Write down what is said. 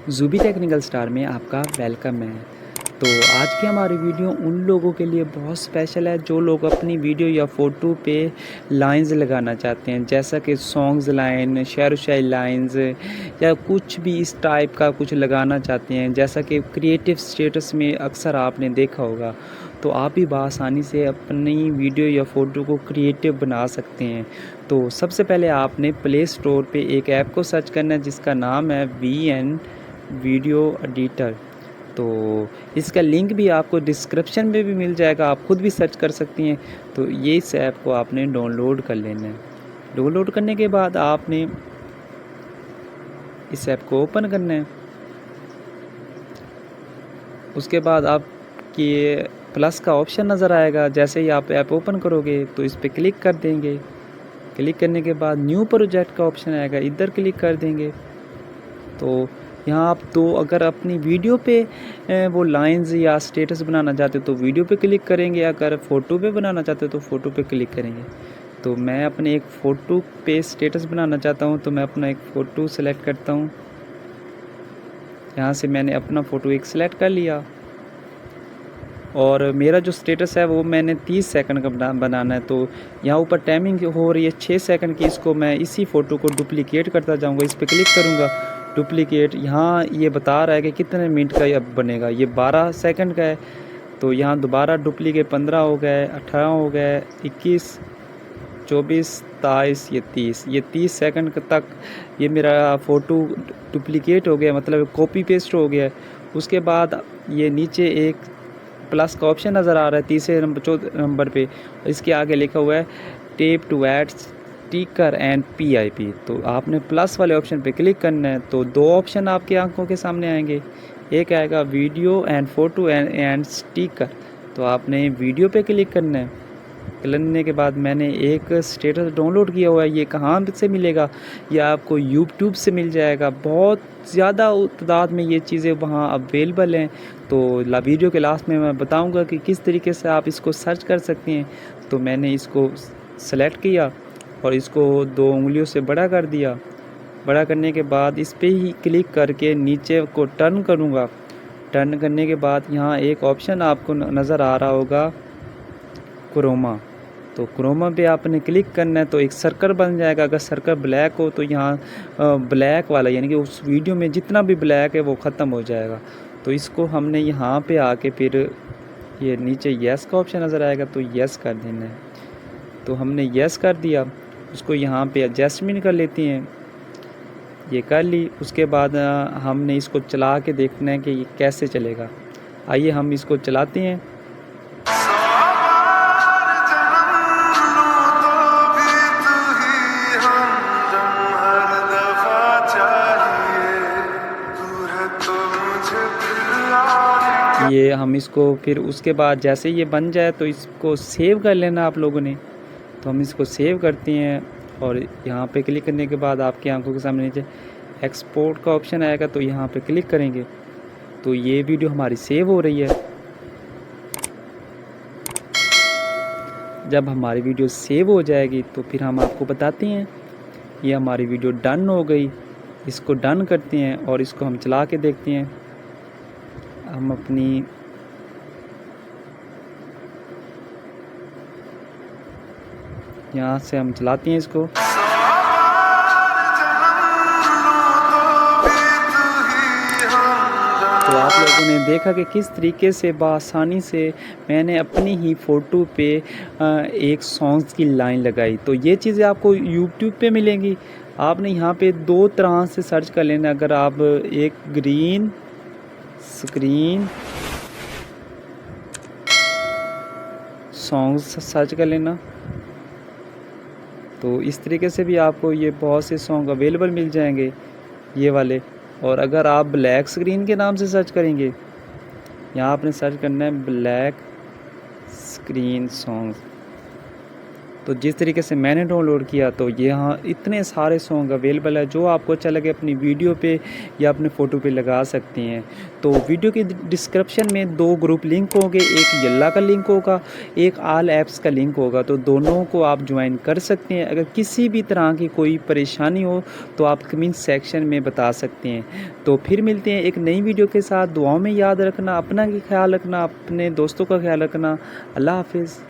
ज़ूबी technical star में आपका welcome है। तो आज की हमारी वीडियो उन लोगों के लिए बहुत स्पेशल है जो लोग अपनी वीडियो या फ़ोटो पे लाइंस लगाना चाहते हैं, जैसा कि सॉन्ग्स लाइन, शेर व शायरी लाइंस या कुछ भी इस टाइप का कुछ लगाना चाहते हैं, जैसा कि क्रिएटिव स्टेटस में अक्सर आपने देखा होगा। तो आप भी बआसानी से अपनी वीडियो या फ़ोटो को क्रिएटिव बना सकते हैं। तो सबसे पहले आपने प्ले स्टोर पे एक ऐप को सर्च करना है जिसका नाम है VN वीडियो एडिटर। तो इसका लिंक भी आपको डिस्क्रिप्शन में भी मिल जाएगा, आप खुद भी सर्च कर सकती हैं। तो ये इस ऐप को आपने डाउनलोड कर लेना है। डाउनलोड करने के बाद आपने इस ऐप को ओपन करना है। उसके बाद आपके प्लस का ऑप्शन नज़र आएगा। जैसे ही आप ऐप ओपन करोगे तो इस पर क्लिक कर देंगे। क्लिक करने के बाद न्यू प्रोजेक्ट का ऑप्शन आएगा, इधर क्लिक कर देंगे। तो यहाँ आप तो अगर अपनी वीडियो पे वो लाइंस या स्टेटस बनाना चाहते हो तो वीडियो पे क्लिक करेंगे, अगर फ़ोटो पे बनाना चाहते हो तो फ़ोटो पे क्लिक करेंगे। तो मैं अपने एक फ़ोटो पे स्टेटस बनाना चाहता हूँ, तो मैं अपना एक फ़ोटो सेलेक्ट करता हूँ। यहाँ से मैंने अपना फ़ोटो एक सेलेक्ट कर लिया और मेरा जो स्टेटस है वो मैंने 30 सेकंड का बनाना है। तो यहाँ ऊपर टाइमिंग हो रही है 6 सेकंड की। इसको मैं इसी फ़ोटो को डुप्लिकेट करता जाऊँगा, इस पर क्लिक करूँगा, डुप्लिकेट। यहाँ ये बता रहा है कि कितने मिनट का ये बनेगा, ये 12 सेकंड का है। तो यहाँ दोबारा डुप्लिकेट 15 हो गए, 18 हो गए, 21, 24, 23, ये 30 सेकंड तक ये मेरा फ़ोटो डुप्लिकेट हो गया, मतलब कॉपी पेस्ट हो गया। उसके बाद ये नीचे एक प्लस का ऑप्शन नज़र आ रहा है तीसरे नंबर 4 नंबर पे, इसके आगे लिखा हुआ है tape to add sticker and PIP। तो आपने प्लस वाले ऑप्शन पे क्लिक करना है। तो दो ऑप्शन आपके आंखों के सामने आएंगे, एक आएगा video and photo and sticker. तो आपने वीडियो पे क्लिक करना है। करने के बाद मैंने एक स्टेटस डाउनलोड किया हुआ है, ये कहाँ से मिलेगा? ये आपको यूट्यूब से मिल जाएगा। बहुत ज़्यादा तादाद में ये चीज़ें वहाँ अवेलेबल हैं। तो वीडियो के लास्ट में मैं बताऊंगा कि किस तरीके से आप इसको सर्च कर सकते हैं। तो मैंने इसको सेलेक्ट किया और इसको 2 उंगलियों से बड़ा कर दिया। बड़ा करने के बाद इस पर ही क्लिक करके नीचे को टर्न करूँगा। टर्न करने के बाद यहाँ एक ऑप्शन आपको नज़र आ रहा होगा क्रोमा। तो क्रोमा पे आपने क्लिक करना है तो एक सर्कल बन जाएगा। अगर सर्कल ब्लैक हो तो यहाँ ब्लैक वाला, यानी कि उस वीडियो में जितना भी ब्लैक है वो ख़त्म हो जाएगा। तो इसको हमने यहाँ पे आके फिर ये नीचे यस का ऑप्शन नज़र आएगा तो यस कर देना है। तो हमने यस कर दिया। उसको यहाँ पे एडजस्टमेंट कर लेती हैं, ये कर ली। उसके बाद हमने इसको चला के देखना है कि ये कैसे चलेगा। आइए हम इसको चलाते हैं। ये हम इसको फिर उसके बाद जैसे ये बन जाए तो इसको सेव कर लेना आप लोगों ने। तो हम इसको सेव करते हैं और यहाँ पे क्लिक करने के बाद आपकी आंखों के सामने नीचे एक्सपोर्ट का ऑप्शन आएगा, तो यहाँ पे क्लिक करेंगे तो ये वीडियो हमारी सेव हो रही है। जब हमारी वीडियो सेव हो जाएगी तो फिर हम आपको बताते हैं ये हमारी वीडियो डन हो गई। इसको डन करते हैं और इसको हम चला के देखते हैं। हम अपनी यहाँ से हम चलाते हैं इसको। तो आप लोगों ने देखा कि किस तरीके से बआसानी से मैंने अपनी ही फ़ोटो पे एक सॉन्ग्स की लाइन लगाई। तो ये चीज़ें आपको यूट्यूब पे मिलेंगी। आपने यहाँ पे 2 तरह से सर्च कर लेना। अगर आप एक ग्रीन स्क्रीन सॉन्ग्स सर्च कर लेना, तो इस तरीके से भी आपको ये बहुत से सॉन्ग अवेलेबल मिल जाएंगे ये वाले। और अगर आप ब्लैक स्क्रीन के नाम से सर्च करेंगे, यहाँ आपने सर्च करना है ब्लैक स्क्रीन सॉन्ग्स। तो जिस तरीके से मैंने डाउनलोड किया तो यहाँ इतने सारे सॉन्ग अवेलेबल है जो आपको अच्छा लगे अपनी वीडियो पे या अपने फ़ोटो पे लगा सकते हैं। तो वीडियो की डिस्क्रिप्शन में 2 ग्रुप लिंक होंगे, एक यल्ला का लिंक होगा, एक ऑल ऐप्स का लिंक होगा, तो दोनों को आप ज्वाइन कर सकते हैं। अगर किसी भी तरह की कोई परेशानी हो तो आप कमेंट सेक्शन में बता सकते हैं। तो फिर मिलते हैं एक नई वीडियो के साथ। दुआओं में याद रखना, अपना भी ख्याल रखना, अपने दोस्तों का ख्याल रखना। अल्लाह हाफ़िज़।